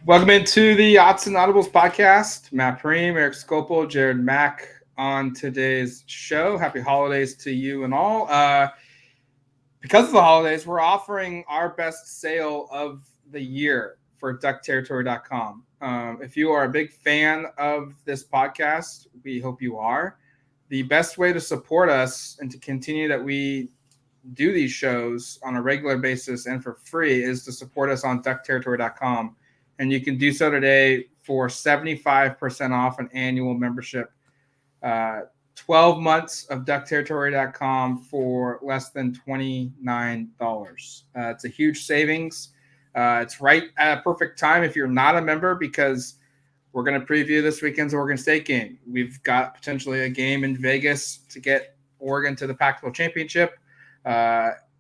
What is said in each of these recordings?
Welcome into the Autzen Audibles Podcast. Matt Preem, Eric Scopel, Jared Mack on today's show. Happy holidays to you and all. Because of the holidays, we're offering our best sale of the year for duckterritory.com. If you are a big fan of this podcast, we hope you are. The best way to support us and to continue that we do these shows on a regular basis and for free is to support us on duckterritory.com. And you can do so today for 75% off an annual membership. 12 months of duckterritory.com for less than $29. It's a huge savings. It's right at a perfect time if you're not a member, because we're going to preview this weekend's Oregon State game. We've got potentially a game in Vegas to get Oregon to the Pac-12 championship.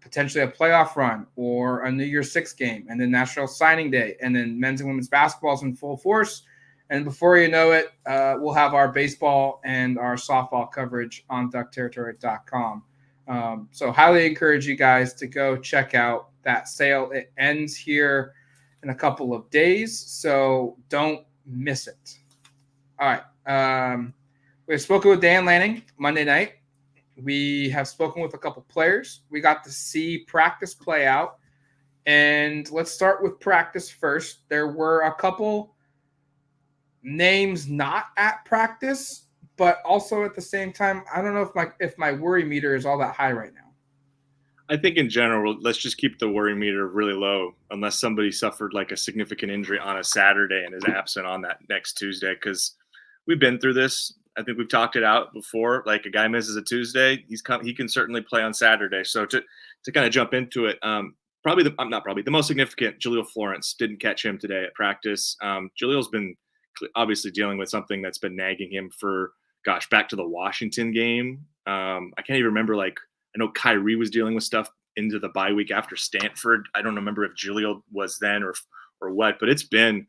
Potentially a playoff run or a New Year's Six game, and then National Signing Day, and then men's and women's basketball is in full force. And before you know it, we'll have our baseball and our softball coverage on duckterritory.com. So highly encourage you guys to go check out that sale. It ends here in a couple of days, so don't miss it. All right. We've spoken with Dan Lanning Monday night. We have spoken with a couple players. We got to see practice play out. And let's start with practice first. There were a couple names not at practice, but also at the same time, I don't know if my worry meter is all that high right now. I think in general, let's just keep the worry meter really low unless somebody suffered like a significant injury on a Saturday and is absent on that next Tuesday, because we've been through this. I think we've talked it out before. Like, a guy misses a Tuesday, he can certainly play on Saturday. So to kind of jump into it, the most significant, Jaleel Florence didn't catch him today at practice. Jaleel's been obviously dealing with something that's been nagging him for, back to the Washington game. I can't even remember. I know Kyrie was dealing with stuff into the bye week after Stanford. I don't remember if Jaleel was then or what, but it's been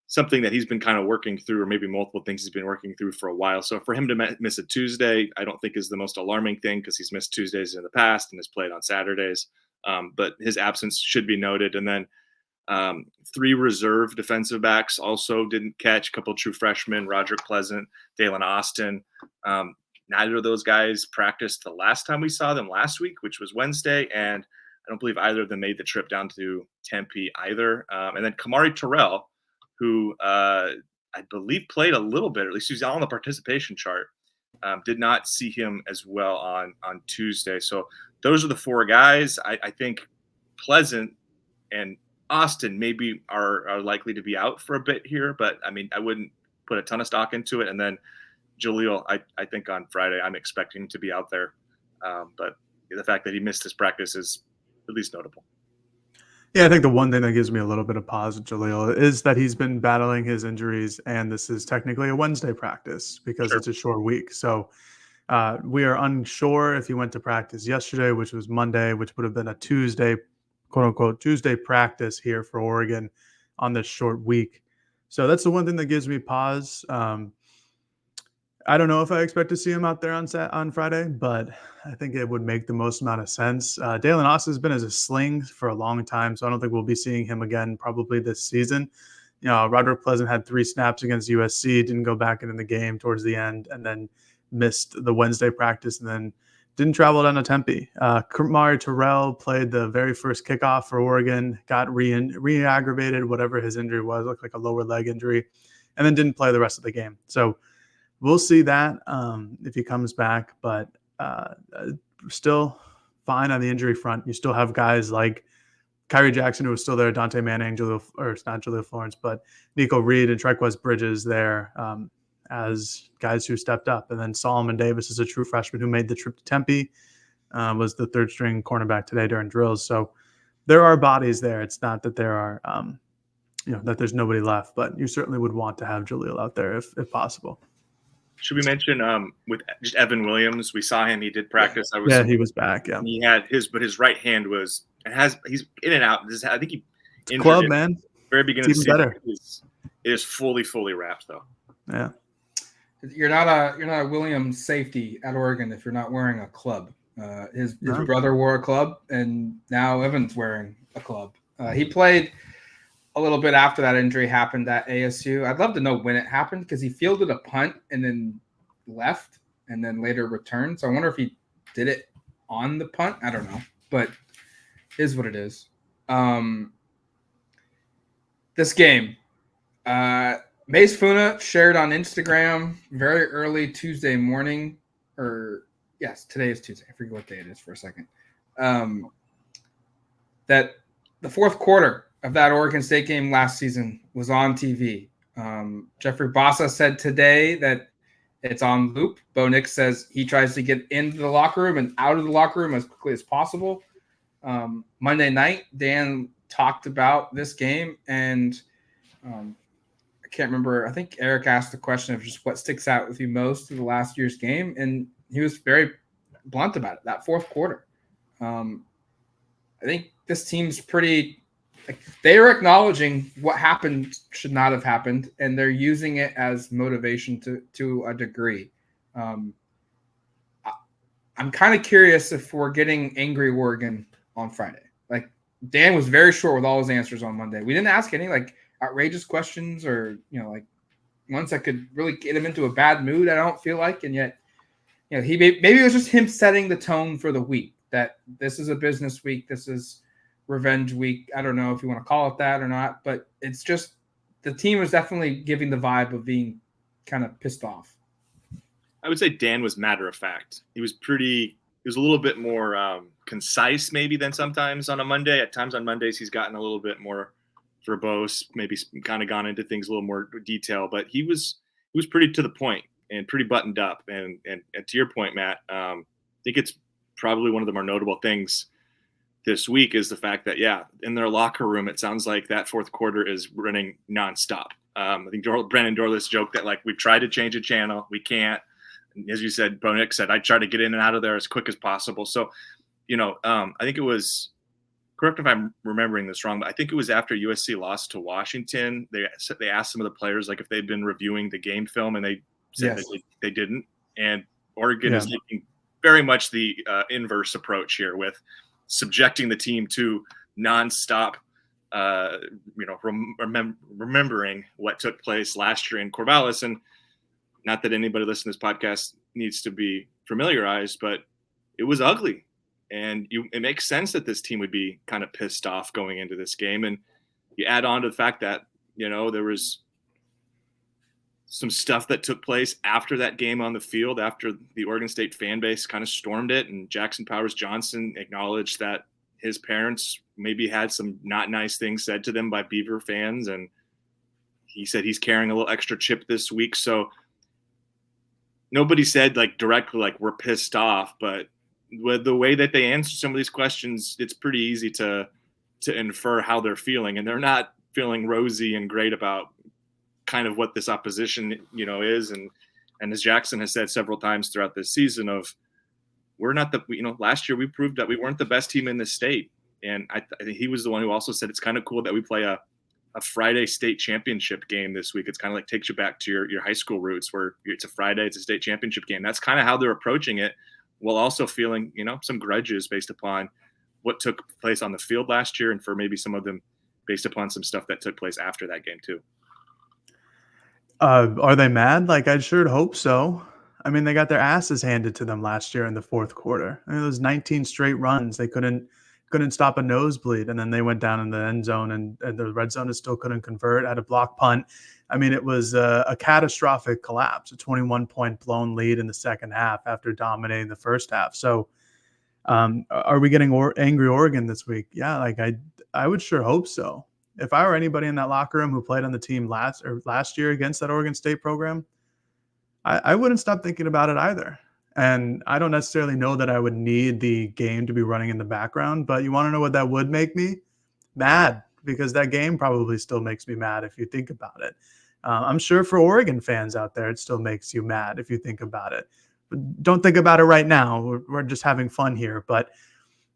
something that he's been kind of working through, or maybe multiple things he's been working through for a while. So for him to miss a Tuesday, I don't think is the most alarming thing, because he's missed Tuesdays in the past and has played on Saturdays. But his absence should be noted. And then 3 reserve defensive backs also didn't catch. A couple of true freshmen, Roderick Pleasant, Dalen Austin. Neither of those guys practiced the last time we saw them last week, which was Wednesday. And I don't believe either of them made the trip down to Tempe either. And then Kamari Terrell, who I believe played a little bit, or at least he's on the participation chart, did not see him as well on Tuesday. So those are the 4 guys. I think Pleasant and Austin maybe are likely to be out for a bit here, but I mean, I wouldn't put a ton of stock into it. And then Jaleel, I think on Friday, I'm expecting him to be out there. But the fact that he missed this practice is at least notable. Yeah, I think the one thing that gives me a little bit of pause with Jaleel is that he's been battling his injuries, and this is technically a Wednesday practice because It's a short week. So we are unsure if he went to practice yesterday, which was Monday, which would have been a Tuesday, quote unquote, Tuesday practice here for Oregon on this short week. So that's the one thing that gives me pause. I don't know if I expect to see him out there on Friday, but I think it would make the most amount of sense. Dalen Austin has been as a sling for a long time, so I don't think we'll be seeing him again probably this season. Roderick Pleasant had 3 snaps against USC, didn't go back into the game towards the end, and then missed the Wednesday practice, and then didn't travel down to Tempe. Kamari Terrell played the very first kickoff for Oregon, got re-aggravated, whatever his injury was, looked like a lower leg injury, and then didn't play the rest of the game. So we'll see that if he comes back, but still fine on the injury front. You still have guys like Kyrie Jackson, who was still there, Dante Manning, not Jaleel Florence, but Nico Reed and Trequez Bridges there as guys who stepped up. And then Solomon Davis is a true freshman who made the trip to Tempe, was the 3rd-string cornerback today during drills. So there are bodies there. It's not that there are, that there's nobody left, but you certainly would want to have Jaleel out there if possible. Should we mention with just Evan Williams? We saw him; he did practice. He was back. Yeah, he had his right hand he's in and out. I think he injured club it man. Very beginning of the season. Better. It is fully wrapped though. Yeah, you're not a Williams safety at Oregon if you're not wearing a club. His brother wore a club, and now Evan's wearing a club. He played a little bit after that injury happened at ASU. I'd love to know when it happened because he fielded a punt and then left and then later returned. So I wonder if he did it on the punt. I don't know, but it is what it is. This game, Mace Funa shared on Instagram very early Tuesday morning, today is Tuesday. I forget what day it is for a second. That the fourth quarter of that Oregon State game last season was on TV. Jeffrey Bossa said today that it's on loop. Bo Nix says he tries to get into the locker room and out of the locker room as quickly as possible. Monday night, Dan talked about this game, and I can't remember. I think Eric asked the question of just what sticks out with you most of the last year's game, and he was very blunt about it. That fourth quarter, I think this team's pretty. They are acknowledging what happened should not have happened, and they're using it as motivation to a degree. I'm kind of curious if we're getting angry Oregon on Friday. Like Dan was very short with all his answers on Monday. We didn't ask any outrageous questions or ones that could really get him into a bad mood. I don't feel like, and yet he maybe it was just him setting the tone for the week. That this is a business week. This is revenge week. I don't know if you want to call it that or not, but it's just the team was definitely giving the vibe of being kind of pissed off. I would say Dan was matter of fact. He was a little bit more concise maybe than sometimes on a Monday. At times on Mondays, he's gotten a little bit more verbose, maybe kind of gone into things a little more detail, but he was pretty to the point and pretty buttoned up. And to your point, Matt, I think it's probably one of the more notable things this week is the fact that, in their locker room, it sounds like that fourth quarter is running nonstop. I think Brennan Dorless joked that we've tried to change a channel. We can't. And as you said, Bo Nix said, I try to get in and out of there as quick as possible. So, I think it was, correct if I'm remembering this wrong, but I think it was after USC lost to Washington. They asked some of the players if they'd been reviewing the game film, and they said that they didn't. And Oregon is taking very much the inverse approach here with subjecting the team to nonstop, remembering what took place last year in Corvallis. And not that anybody listening to this podcast needs to be familiarized, but it was ugly. And it makes sense that this team would be kind of pissed off going into this game. And you add on to the fact that, there was some stuff that took place after that game on the field, after the Oregon State fan base kind of stormed it. And Jackson Powers Johnson acknowledged that his parents maybe had some not nice things said to them by Beaver fans. And he said he's carrying a little extra chip this week. So nobody said directly, we're pissed off, but with the way that they answer some of these questions, it's pretty easy to infer how they're feeling. And they're not feeling rosy and great about kind of what this opposition, is. And as Jackson has said several times throughout this season we're not last year we proved that we weren't the best team in the state. And I think he was the one who also said it's kind of cool that we play a Friday state championship game this week. It's kind of takes you back to your high school roots where it's a Friday, it's a state championship game. That's kind of how they're approaching it, while also feeling, some grudges based upon what took place on the field last year, and for maybe some of them based upon some stuff that took place after that game too. Are they mad? I sure hope so. I mean, they got their asses handed to them last year in the fourth quarter. I mean, those 19 straight runs, they couldn't stop a nosebleed, and then they went down in the end zone, and the red zone still couldn't convert, had a block punt. I mean, it was a catastrophic collapse, a 21-point blown lead in the second half after dominating the first half. So are we getting angry Oregon this week? Yeah, I would sure hope so. If I were anybody in that locker room who played on the team last year against that Oregon State program, I wouldn't stop thinking about it either. And I don't necessarily know that I would need the game to be running in the background, but you want to know what that would make me? Mad, because that game probably still makes me mad if you think about it. I'm sure for Oregon fans out there, it still makes you mad if you think about it. But don't think about it right now. We're just having fun here. But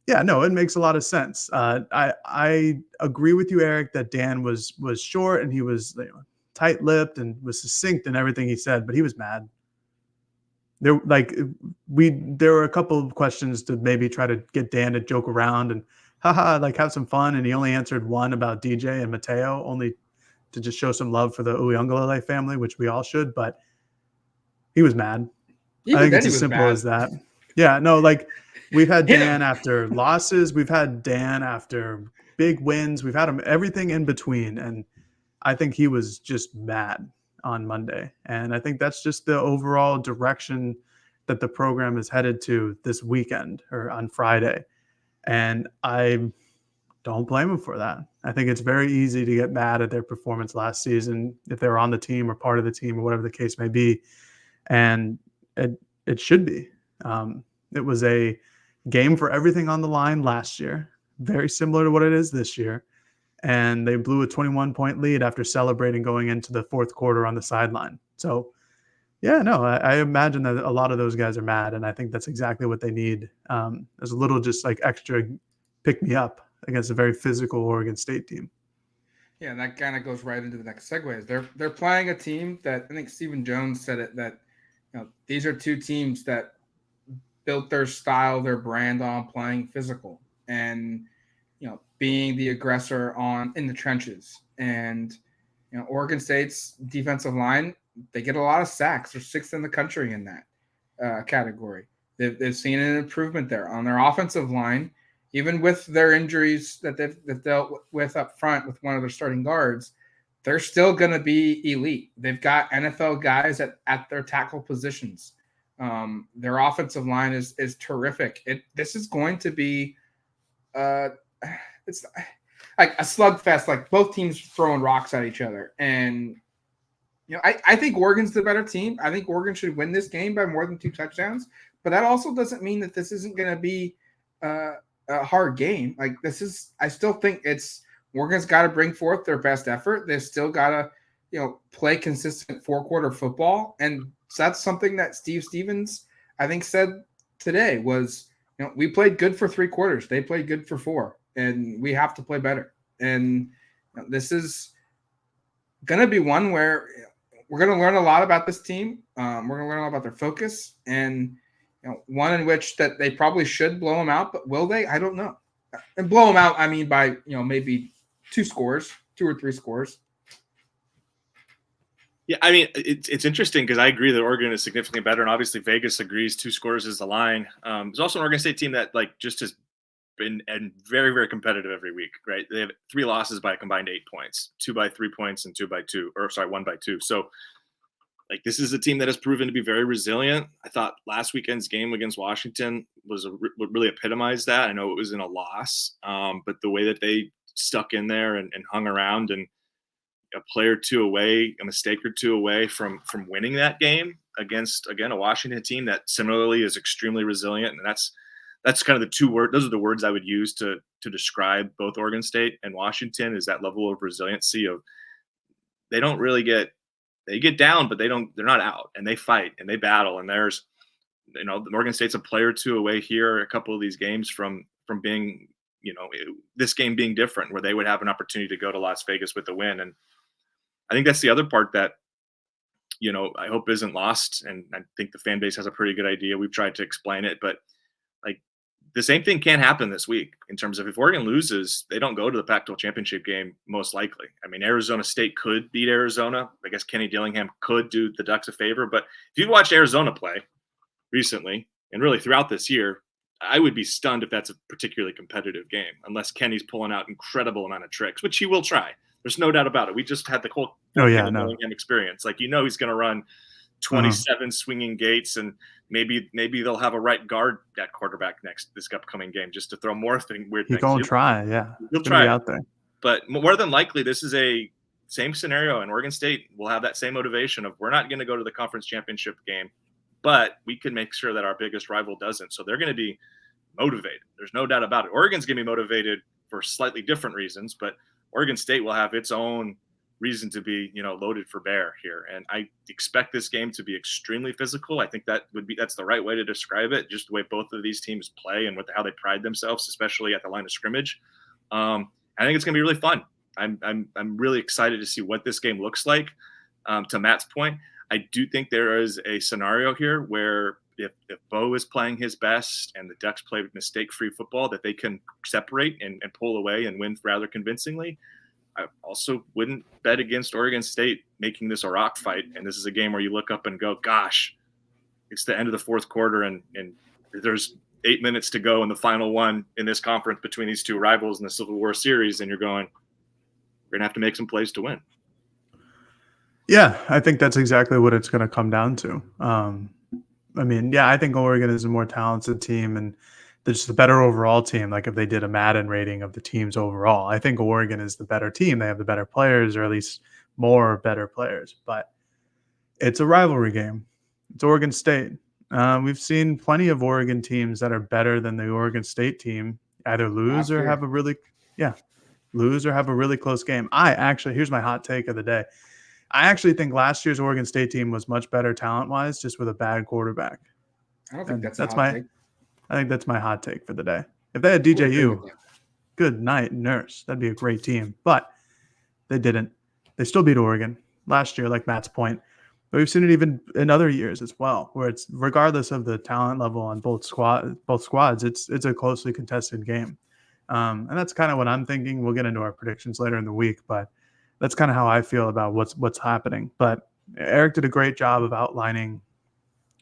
yeah, no, it makes a lot of sense. I agree with you, Eric, that Dan was short and he was tight-lipped and was succinct in everything he said, but he was mad. There were a couple of questions to maybe try to get Dan to joke around and haha, like have some fun. And he only answered one about DJ and Mateo, only to just show some love for the Uyangalele family, which we all should. But he was mad. I Even think then it's he as was simple mad. as that. Yeah, no, like we've had Hit Dan him. after losses, we've had Dan after big wins, we've had him everything in between, and I think he was just mad on Monday. And I think that's just the overall direction that the program is headed to this weekend or on Friday. And I don't blame him for that. I think it's very easy to get mad at their performance last season if they were on the team or part of the team or whatever the case may be. And it should be. It was a game for everything on the line last year, very similar to what it is this year. And they blew a 21-point lead after celebrating going into the fourth quarter on the sideline. So, yeah, no, I imagine that a lot of those guys are mad, and I think that's exactly what they need. As a little just like extra pick me up against a very physical Oregon State team. Yeah, and that kind of goes right into the next segue. They're playing a team that I think Stephen Jones said it that these are two teams that built their style, their brand on playing physical and being the aggressor on in the trenches. And Oregon State's defensive line, they get a lot of sacks. They're sixth in the country in that category. They've seen an improvement there on their offensive line, even with their injuries that they've dealt with up front with one of their starting guards. They're still going to be elite. They've got NFL guys at their tackle positions. Their offensive line is terrific. This is going to be it's like a slugfest, like both teams throwing rocks at each other. And I think Oregon's the better team. I think Oregon should win this game by more than 2 touchdowns. But that also doesn't mean that this isn't going to be a hard game. Like I still think Oregon's got to bring forth their best effort. They've still got to, play consistent 4-quarter football. And so that's something that Steve Stevens, I think, said today was, we played good for 3 quarters. They played good for 4, and we have to play better. And this is going to be one where we're going to learn a lot about this team. We're going to learn a lot about their focus, and one in which that they probably should blow them out, but will they? I don't know. And blow them out, I mean by maybe 2 or 3 scores. Yeah, I mean, it's interesting because I agree that Oregon is significantly better, and obviously Vegas agrees 2 scores is the line. There's also an Oregon State team that just has been and very, very competitive every week, right? They have 3 losses by a combined 8 points, 2 by 3 points, and 1 by 2. So, this is a team that has proven to be very resilient. I thought last weekend's game against Washington what really epitomized that. I know it was in a loss, but the way that they stuck in there and hung around and a play or two away, a mistake or two away from winning that game against, again, a Washington team that similarly is extremely resilient. And that's kind of the 2 words. Those are the words I would use to describe both Oregon State and Washington, is that level of resiliency of they don't really they get down, but they're not out, and they fight and they battle. And there's, Oregon State's a player or two away here, a couple of these games from being, this game being different, where they would have an opportunity to go to Las Vegas with a win. And I think that's the other part that, I hope isn't lost. And I think the fan base has a pretty good idea. We've tried to explain it, but the same thing can happen this week in terms of if Oregon loses, they don't go to the Pac-12 championship game, most likely. I mean, Arizona State could beat Arizona. I guess Kenny Dillingham could do the Ducks a favor. But if you've watched Arizona play recently and really throughout this year, I would be stunned if that's a particularly competitive game, unless Kenny's pulling out incredible amount of tricks, which he will try. There's no doubt about it. We just had the whole Dillingham experience. He's going to run 27 swinging gates, and maybe they'll have a right guard at quarterback this upcoming game just to throw more weird things. He's going to try, yeah. He'll try out there. But more than likely, this is a same scenario, and Oregon State will have that same motivation of, we're not going to go to the conference championship game, but we can make sure that our biggest rival doesn't. So they're going to be motivated. There's no doubt about it. Oregon's going to be motivated for slightly different reasons, but Oregon State will have its own reason to be, loaded for bear here. And I expect this game to be extremely physical. I think that's the right way to describe it, just the way both of these teams play and how they pride themselves, especially at the line of scrimmage. I think it's going to be really fun. I'm really excited to see what this game looks like. To Matt's point, I do think there is a scenario here where if Bo is playing his best and the Ducks play mistake-free football, that they can separate and pull away and win rather convincingly. I also wouldn't bet against Oregon State making this a rock fight. And this is a game where you look up and go, gosh, it's the end of the fourth quarter and there's 8 minutes to go in the final one in this conference between these two rivals in the Civil War series. And you're going, we're going to have to make some plays to win. Yeah, I think that's exactly what it's going to come down to. I think Oregon is a more talented team and they're just a better overall team. Like if they did a Madden rating of the teams overall, I think Oregon is the better team. They have the better players, or at least more better players. But it's a rivalry game. It's Oregon State. We've seen plenty of Oregon teams that are better than the Oregon State team either lose or have a really close game. Here's my hot take of the day. I actually think last year's Oregon State team was much better talent-wise, just with a bad quarterback. I don't think that's my take. I think that's my hot take for the day. If they had DJU, good night, nurse. That'd be a great team. But they didn't. They still beat Oregon last year, like Matt's point. But we've seen it even in other years as well, where it's regardless of the talent level on both squads, it's a closely contested game. And that's kind of what I'm thinking. We'll get into our predictions later in the week, but that's kind of how I feel about what's happening. But Eric did a great job of outlining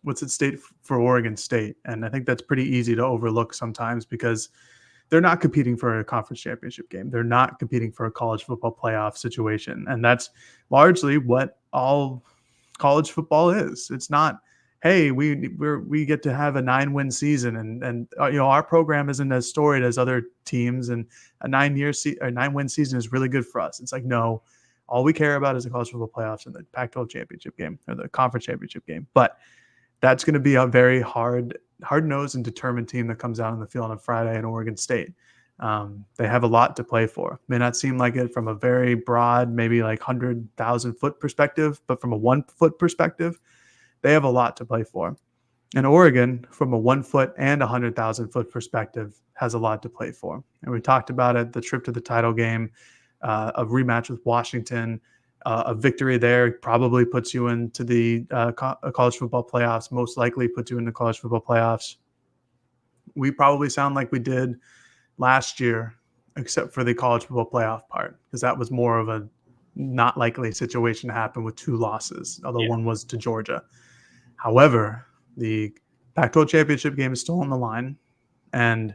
what's at stake for Oregon State. And I think that's pretty easy to overlook sometimes because they're not competing for a conference championship game. They're not competing for a college football playoff situation. And that's largely what all college football is. It's not, hey, we get to have a 9-win season and our program isn't as storied as other teams and a 9-win season is really good for us. It's like, no, all we care about is the college football playoffs and the Pac-12 championship game or the conference championship game. But that's going to be a very hard-nosed and determined team that comes out on the field on Friday in Oregon State. They have a lot to play for. May not seem like it from a very broad, maybe like 100,000-foot perspective, but from a 1-foot perspective, they have a lot to play for. And Oregon, from a 1-foot and 100,000-foot perspective, has a lot to play for. And we talked about it, the trip to the title game, a rematch with Washington. A victory there probably puts you into the college football playoffs, most likely puts you in the college football playoffs. We probably sound like we did last year, except for the college football playoff part, because that was more of a not likely situation to happen with 2 losses, although one was to Georgia. However, the Pac-12 championship game is still on the line, and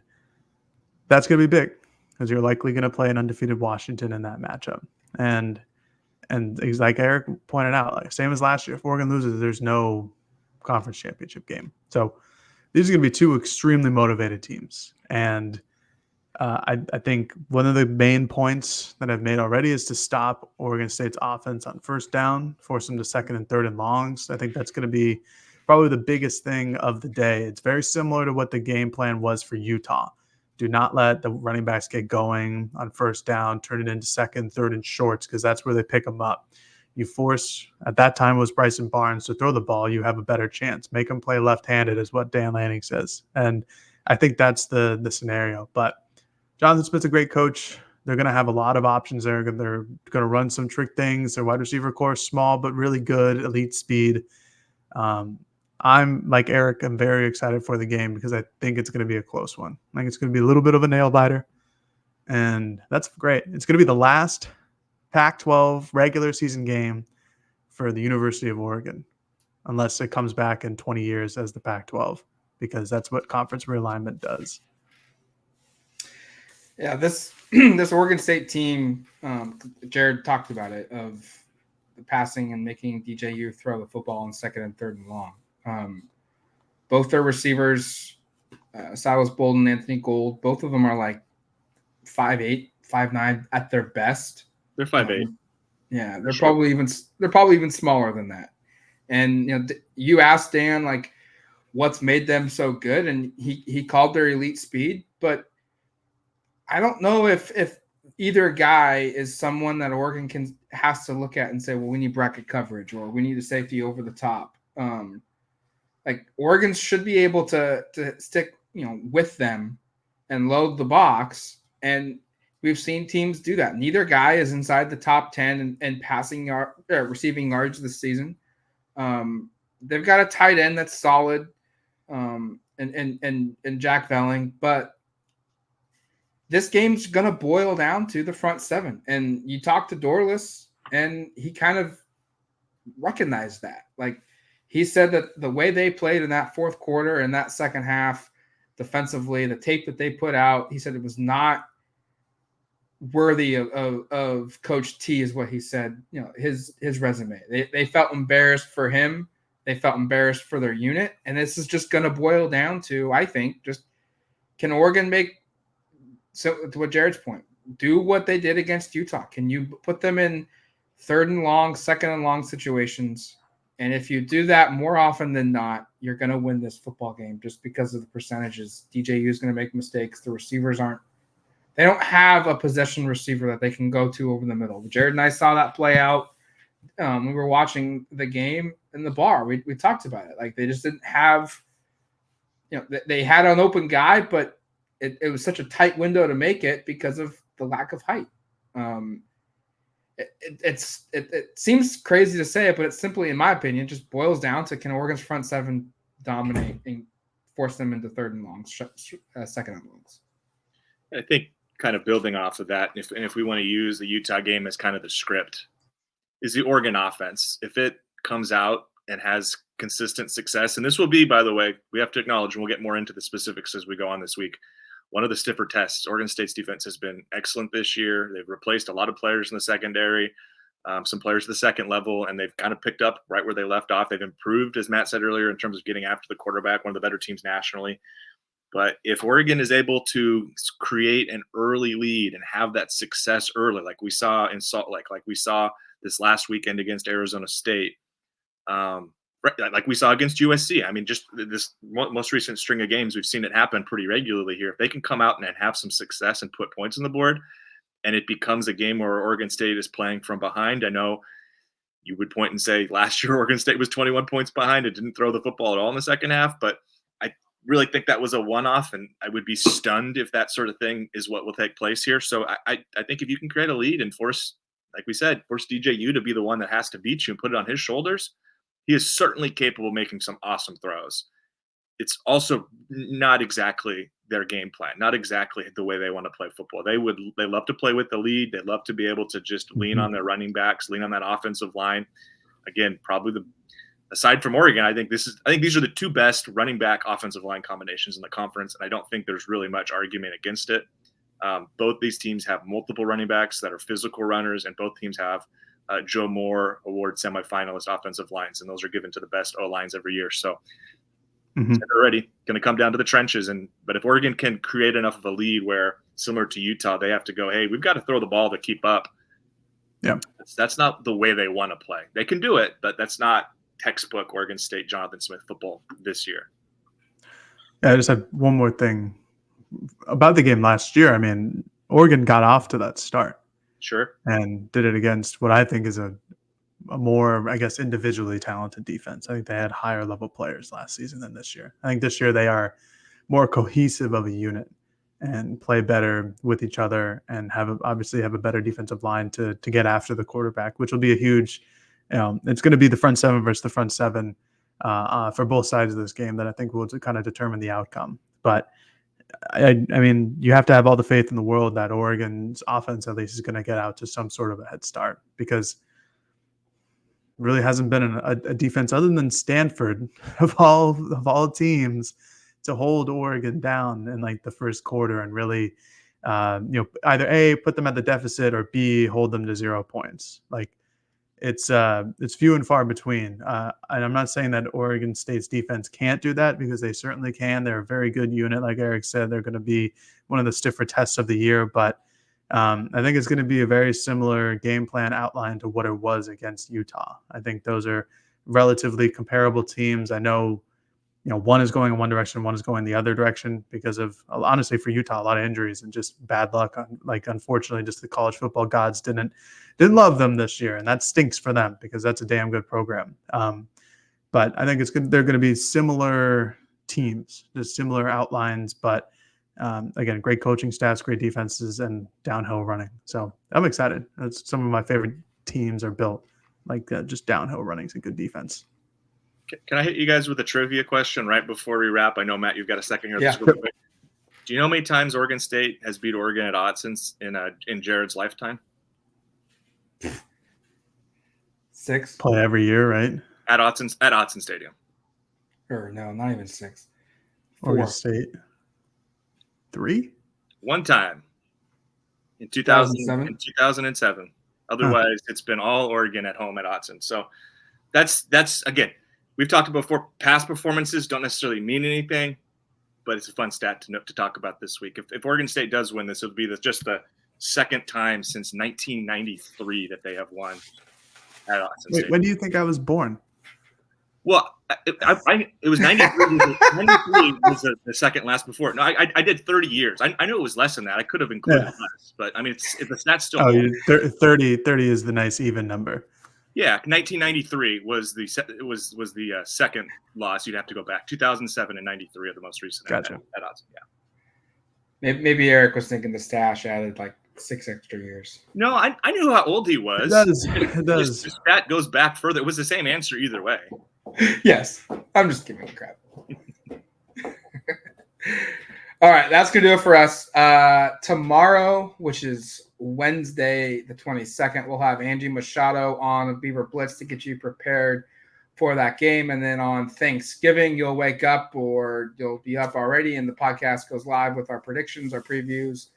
that's going to be big because you're likely going to play an undefeated Washington in that matchup. And like Eric pointed out, like same as last year, if Oregon loses, there's no conference championship game. So these are going to be 2 extremely motivated teams. And I think one of the main points that I've made already is to stop Oregon State's offense on first down, force them to 2nd and 3rd and longs. I think that's going to be probably the biggest thing of the day. It's very similar to what the game plan was for Utah. Do not let the running backs get going on first down, turn it into 2nd, 3rd, and shorts, because that's where they pick them up. You force, at that time it was Bryson Barnes, to throw the ball, you have a better chance. Make them play left-handed is what Dan Lanning says. And I think that's the scenario. But Jonathan Smith's a great coach. They're going to have a lot of options there. They're going to run some trick things. Their wide receiver core is small but really good, elite speed. I'm like Eric. I'm very excited for the game because I think it's going to be a close one. I think it's going to be a little bit of a nail biter, and that's great. It's going to be the last Pac-12 regular season game for the University of Oregon, unless it comes back in 20 years as the Pac-12, because that's what conference realignment does. Yeah, this Oregon State team, Jared talked about it, of the passing and making DJU throw the football on 2nd and 3rd and long. Both their receivers, Silas Bolden, Anthony Gould, both of them are like 5'8", 5'9" at their best. They're 5'8". Yeah, they're probably even smaller than that. And you asked Dan like what's made them so good, and he called their elite speed, but I don't know if either guy is someone that Oregon has to look at and say, well, we need bracket coverage or we need a safety over the top. Like Oregon should be able to stick, with them and load the box. And we've seen teams do that. Neither guy is inside the top 10 and passing receiving yards this season. They've got a tight end that's solid. and Jack Velling, but this game's gonna boil down to the front seven. And you talk to Dorless, and he kind of recognized that. Like, he said that the way they played in that fourth quarter and that second half defensively, the tape that they put out, he said it was not worthy of Coach T, is what he said. You know, his resume. They felt embarrassed for him. They felt embarrassed for their unit. And this is just going to boil down to, I think, just can Oregon make, so to what Jared's point, do what they did against Utah? Can you put them in third and long, second and long situations? And if you do that more often than not, you're going to win this football game just because of the percentages. DJU is going to make mistakes. The receivers they don't have a possession receiver that they can go to over the middle. Jared and I saw that play out. We were watching the game in the bar. We talked about it. Like, they just didn't have, they had an open guy, but it was such a tight window to make it because of the lack of height. It seems crazy to say it, but it's simply, in my opinion, just boils down to, can Oregon's front seven dominate and force them into third and longs, second and longs? I think kind of building off of that, if we want to use the Utah game as kind of the script, is the Oregon offense. If it comes out and has consistent success, and this will be, by the way, we have to acknowledge, and we'll get more into the specifics as we go on this week, one of the stiffer tests. Oregon State's defense has been excellent this year. They've replaced a lot of players in the secondary, some players at the second level, and they've kind of picked up right where they left off. They've improved, as Matt said earlier, in terms of getting after the quarterback, one of the better teams nationally. But if Oregon is able to create an early lead and have that success early, like we saw in Salt Lake, like we saw this last weekend against Arizona State, like we saw against USC. I mean, just this most recent string of games, we've seen it happen pretty regularly here. If they can come out and have some success and put points on the board, and it becomes a game where Oregon State is playing from behind. I know you would point and say last year Oregon State was 21 points behind. It didn't throw the football at all in the second half, but I really think that was a one-off, and I would be stunned if that sort of thing is what will take place here. So I think if you can create a lead and force, like we said, force DJU to be the one that has to beat you and put it on his shoulders, he is certainly capable of making some awesome throws. It's also not exactly their game plan, not exactly the way they want to play football. They love to play with the lead. They love to be able to just lean on their running backs, lean on that offensive line. Again, probably aside from Oregon, I think these are the two best running back offensive line combinations in the conference, and I don't think there's really much argument against it. Both these teams have multiple running backs that are physical runners, and both teams have Joe Moore Award semifinalist offensive lines, and those are given to the best O-lines every year. So already going to come down to the trenches. But if Oregon can create enough of a lead where, similar to Utah, they have to go, hey, we've got to throw the ball to keep up. Yeah, that's not the way they want to play. They can do it, but that's not textbook Oregon State Jonathan Smith football this year. Yeah, I just had one more thing about the game last year. I mean, Oregon got off to that start. Sure. And did it against what I think is a more, I guess, individually talented defense. I think they had higher level players last season than this year. I think this year they are more cohesive of a unit and play better with each other and obviously have a better defensive line to get after the quarterback, which will be a huge, it's going to be the front seven versus the front seven for both sides of this game that I think will kind of determine the outcome. But I mean, you have to have all the faith in the world that Oregon's offense at least is going to get out to some sort of a head start, because really hasn't been a defense other than Stanford of all teams to hold Oregon down in like the first quarter and really, either A, put them at the deficit, or B, hold them to 0 points. Like it's few and far between. And I'm not saying that Oregon State's defense can't do that, because they certainly can. They're a very good unit. Like Eric said, they're going to be one of the stiffer tests of the year, but I think it's going to be a very similar game plan outline to what it was against Utah. I think those are relatively comparable teams. I know, one is going in one direction, one is going the other direction because of, honestly, for Utah, a lot of injuries and just bad luck. Like, unfortunately, just the college football gods didn't love them this year, and that stinks for them because that's a damn good program. But I think they're going to be similar teams, just similar outlines, but again, great coaching staffs, great defenses, and downhill running. So I'm excited. That's some of my favorite teams are built like just downhill runnings and good defense. Can I hit you guys with a trivia question right before we wrap? I know, Matt, you've got a second here. Yeah. Real quick. Do you know how many times Oregon State has beat Oregon at Autzen in Jared's lifetime? 6. Play every year, right? At Autzen Stadium. Or no, not even 6. 4. Oregon State. 3? One time in 2007? in 2007. Otherwise, It's been all Oregon at home at Autzen. So that's again, we've talked about before. Past performances don't necessarily mean anything, but it's a fun stat to talk about this week. If Oregon State does win this, it'll be just the second time since 1993 that they have won at Autzen Stadium. When do you think I was born? Well, it was 93. 93 was the second last before. No, I did 30 years. I knew it was less than that. I could have included less, but I mean, if the stats still. 30 is the nice even number. Yeah, 1993 was the second loss. You'd have to go back. 2007 and 93 are the most recent. Gotcha. At Autzen, yeah. Maybe Eric was thinking the stash added like 6 extra years. No, I knew how old he was. It does. The stat goes back further. It was the same answer either way. Yes, I'm just giving him crap. All right, that's going to do it for us. Tomorrow, which is Wednesday the 22nd, we'll have Angie Machado on Beaver Blitz to get you prepared for that game. And then on Thanksgiving, you'll wake up or you'll be up already, and the podcast goes live with our predictions, our previews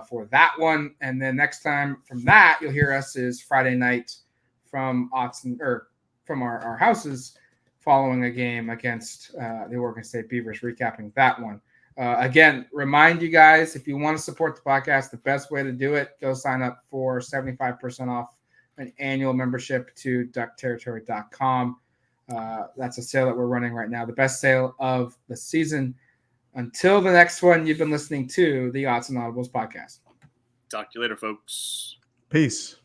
for that one. And then next time from that, you'll hear us is Friday night from Autzen, or from our houses following a game against the Oregon State Beavers, recapping that one. Again, remind you guys, if you want to support the podcast, the best way to do it, go sign up for 75% off an annual membership to duckterritory.com. That's a sale that we're running right now, the best sale of the season. Until the next one, you've been listening to the Autzen Audibles Podcast. Talk to you later, folks. Peace.